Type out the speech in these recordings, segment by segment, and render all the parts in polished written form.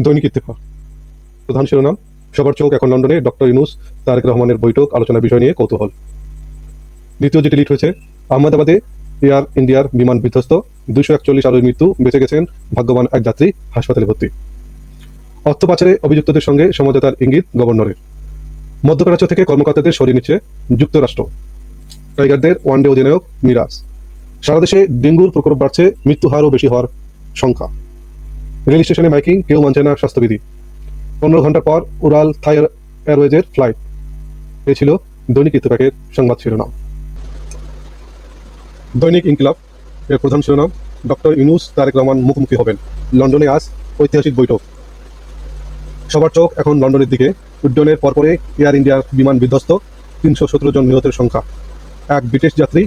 দৈনিক ইত্তেফাক প্রধান শিরোনাম, সবার চোখ এখন লন্ডনে, ডক্টর ইউনূস তারেক রহমানের বৈঠক আলোচনার বিষয় নিয়ে কৌতূহল। দ্বিতীয় যেটি লিড হয়েছে, আহমেদাবাদে এয়ার ইন্ডিয়ার বিমান বিধ্বস্ত, 241 আরোহীর মৃত্যু, বেঁচে গেছেন ভাগ্যবান এক যাত্রী, হাসপাতালে ভর্তি। অর্থ পাচারে অভিযুক্তদের সঙ্গে সমঝোতার ইঙ্গিত গভর্নরের। মধ্যপ্রাচ্য থেকে কর্মকর্তাদের সরিয়ে নিচ্ছে যুক্তরাষ্ট্র। টাইগারদের ওয়ানডে অধিনায়ক মিরাজ। সারা দেশে ডেঙ্গুর প্রকোপ বাড়ছে, মৃত্যু হারও বেশি হওয়ার সংখ্যা। রেল স্টেশনে মাইকিং, কেউ মানছে না স্বাস্থ্যবিধি। 15 ঘন্টা পর উড়াল থাই এয়ারওয়েজের ফ্লাইট। এ ছিল দৈনিক ইত্তেফাকের সংবাদ শিরোনাম। দৈনিক ইনকিলাব এর প্রধান শিরোনাম, ডক্টর ইউনূস তারেক রহমান মুখোমুখি হবেন, লন্ডনে আজ ঐতিহাসিক বৈঠক। সবার চোখ এখন লন্ডনের দিকে। উড্ডয়নের পরপরে এয়ার ইন্ডিয়ার বিমান বিধ্বস্ত, 317 জন নিহতের সংখ্যা। এক ব্রিটিশ যাত্রী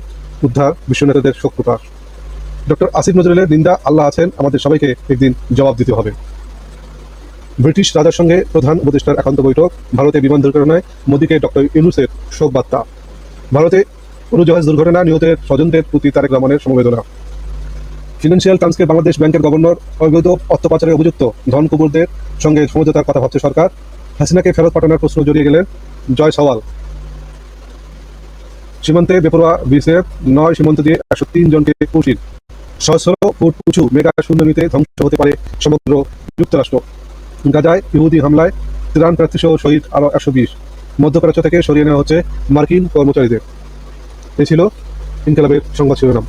উদ্ধার, বিশ্ব নেতাদের শোক প্রকাশ। ডক্টর আসিফ নজরুলের নিন্দা, আল্লাহ আছেন, আমাদের সবাইকে একদিন জবাব দিতে হবে। ব্রিটিশ রাজার সঙ্গে প্রধান উপদেষ্টার একান্ত বৈঠক। ভারতে বিমান দুর্ঘটনায় মোদীকে ডক্টর ইউনূসের শোক বার্তা। ভারতে উড়োজাহাজ দুর্ঘটনা, নিহতের স্বজনদের প্রতি তারেক রহমানের সমবেদনা। ফিনান্সিয়াল টাইমসকে বাংলাদেশ ব্যাংকের গভর্নর, অবৈধ অর্থ পাচারে অভিযুক্ত ধনকুবেরদের সঙ্গে সমঝোতার কথা ভাবছে সরকার। হাসিনাকে ফেরত পাঠানোর প্রশ্ন জড়িয়ে গেলেন জয় সওয়াল। সীমান্তে বেপরোয়া বিএসএফ, 9 সীমান্ত দিয়ে 103 জনকে পুষির। সহস্র ফুট উঁচু মেগা সুন্দরীতে ধ্বংস হতে পারে সমগ্র যুক্তরাষ্ট্র। গাজায় ইহুদি হামলায় ত্রাণ প্রার্থীসহ শহীদ আরও 120। মধ্যপ্রাচ্য থেকে সরিয়ে নেওয়া হচ্ছে মার্কিন কর্মচারীদের। এ ছিল ইনকিলাবের সংবাদ শিরোনাম।